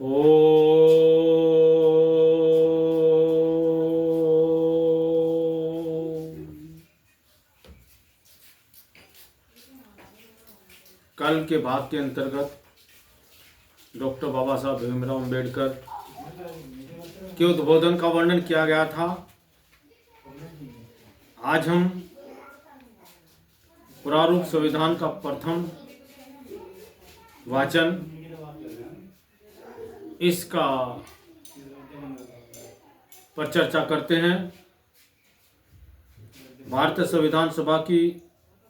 कल के भाग के अंतर्गत डॉक्टर बाबा साहब भीमराव अम्बेडकर के उद्बोधन का वर्णन किया गया था। आज हम प्रारूप संविधान का प्रथम वाचन इसका पर चर्चा करते हैं। भारतीय संविधान सभा की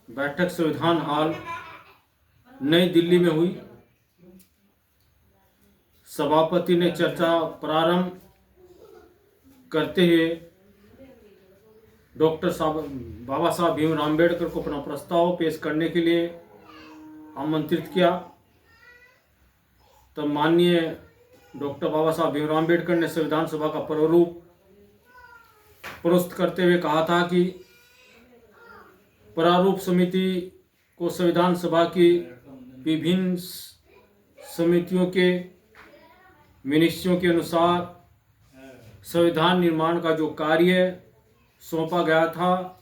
बैठक संविधान हॉल नई दिल्ली में हुई। सभापति ने चर्चा प्रारंभ करते हुए डॉक्टर बाबा साहब भीमराव अम्बेडकर को अपना प्रस्ताव पेश करने के लिए आमंत्रित किया। तब माननीय डॉक्टर बाबा साहब भीमराव अम्बेडकर ने संविधान सभा का प्रारूप प्रस्तुत करते हुए कहा था कि प्रारूप समिति को संविधान सभा की विभिन्न समितियों के मिनिस्ट्रियों के अनुसार संविधान निर्माण का जो कार्य सौंपा गया था,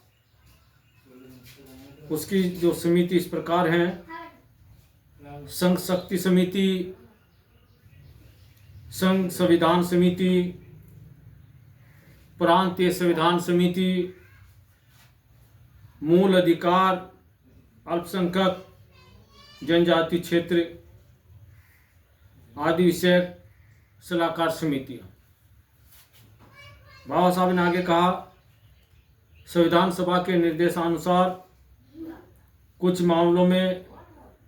उसकी जो समिति इस प्रकार हैं: संघ शक्ति समिति, संघ संविधान समिति, प्रांतीय संविधान समिति, मूल अधिकार, अल्पसंख्यक जनजाति क्षेत्र आदि विषयक सलाहकार समितियां। बाबा साहब ने आगे कहा, संविधान सभा के निर्देशानुसार कुछ मामलों में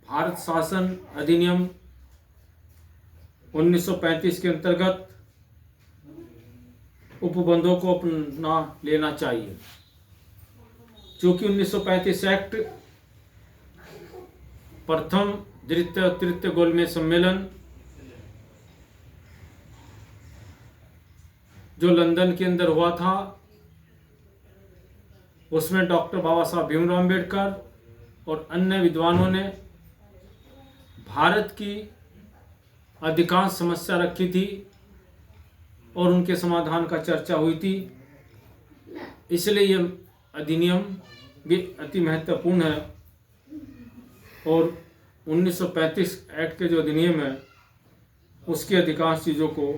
भारत शासन अधिनियम 1935 के अंतर्गत उपबंधों को अपना लेना चाहिए। चूंकि 1935 एक्ट प्रथम, द्वितीय और तृतीय गोलमेज सम्मेलन जो लंदन के अंदर हुआ था, उसमें डॉक्टर बाबा साहब भीमराव अम्बेडकर और अन्य विद्वानों ने भारत की अधिकांश समस्या रखी थी और उनके समाधान का चर्चा हुई थी। इसलिए यह अधिनियम भी अति महत्वपूर्ण है और 1935 एक्ट के जो अधिनियम है उसकी अधिकांश चीज़ों को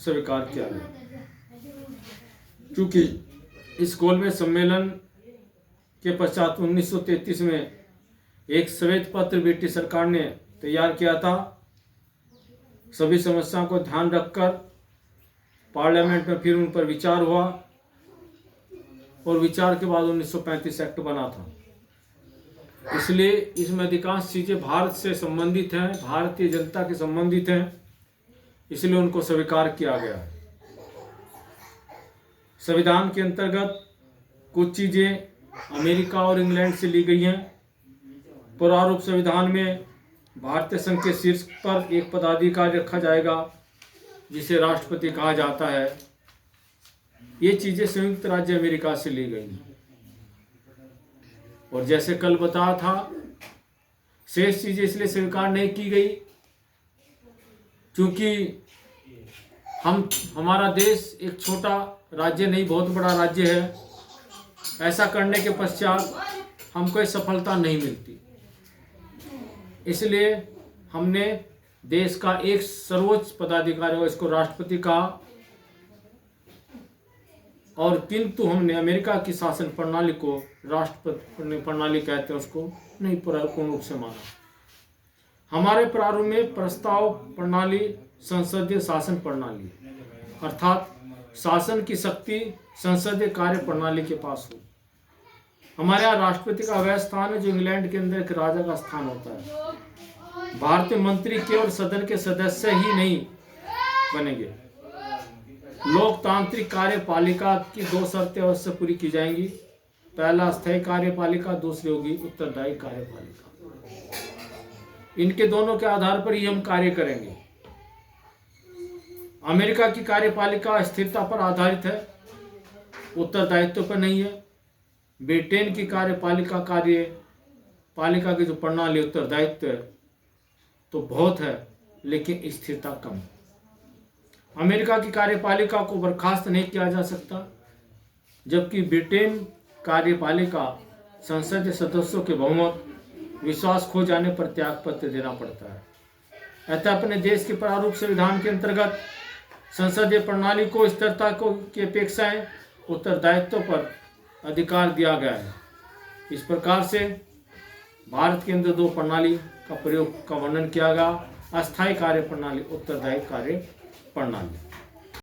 स्वीकार किया गया। क्योंकि इस गोलमेज सम्मेलन के पश्चात 1933 में एक श्वेत पत्र ब्रिटिश सरकार ने तैयार किया था। सभी समस्याओं को ध्यान रखकर पार्लियामेंट में फिर उन पर विचार हुआ और विचार के बाद 1935 एक्ट बना था। इसलिए इसमें अधिकांश चीज़ें भारत से संबंधित हैं, भारतीय जनता के संबंधित हैं, इसलिए उनको स्वीकार किया गया है। संविधान के अंतर्गत कुछ चीज़ें अमेरिका और इंग्लैंड से ली गई हैं। प्रारूप संविधान में भारतीय संघ के शीर्ष पर एक पदाधिकारी रखा जाएगा जिसे राष्ट्रपति कहा जाता है। ये चीज़ें संयुक्त राज्य अमेरिका से ली गई हैं। और जैसे कल बताया था, शेष चीज़ें इसलिए स्वीकार नहीं की गई क्योंकि हमारा देश एक छोटा राज्य नहीं, बहुत बड़ा राज्य है। ऐसा करने के पश्चात हमको सफलता नहीं मिलती। इसलिए हमने देश का एक सर्वोच्च पदाधिकारी हो, इसको राष्ट्रपति कहा, और किंतु हमने अमेरिका की शासन प्रणाली को राष्ट्रपति प्रणाली कहते हैं, उसको नहीं पूर्ण रूप से माना। हमारे प्रारूप में प्रस्ताव प्रणाली संसदीय शासन प्रणाली, अर्थात शासन की शक्ति संसदीय कार्य प्रणाली के पास हो। हमारे यहाँ राष्ट्रपति का वह स्थान है जो इंग्लैंड के अंदर एक राजा का स्थान होता है। भारतीय मंत्री केवल सदन के सदस्य ही नहीं बनेंगे। लोकतांत्रिक कार्यपालिका की दो शर्तें अवश्य पूरी की जाएंगी। पहला अस्थायी कार्यपालिका, दूसरी होगी उत्तरदायी कार्यपालिका। इनके दोनों के आधार पर ही हम कार्य करेंगे। अमेरिका की कार्यपालिका स्थिरता पर आधारित है, उत्तरदायित्व पर नहीं है। ब्रिटेन की कार्यपालिका की जो प्रणाली उत्तरदायित्व है तो बहुत है, लेकिन स्थिरता कम है। अमेरिका की कार्यपालिका को बर्खास्त नहीं किया जा सकता, जबकि ब्रिटेन कार्यपालिका संसदीय सदस्यों के बहुमत विश्वास खो जाने पर त्यागपत्र देना पड़ता है। अतः अपने देश के प्रारूप संविधान के अंतर्गत संसदीय प्रणाली को स्थिरता की अपेक्षाएं उत्तरदायित्व पर अधिकार दिया गया है। इस प्रकार से भारत के अंदर दो प्रणाली का प्रयोग का वर्णन किया गया: अस्थायी कार्य प्रणाली, उत्तरदायी कार्य प्रणाली।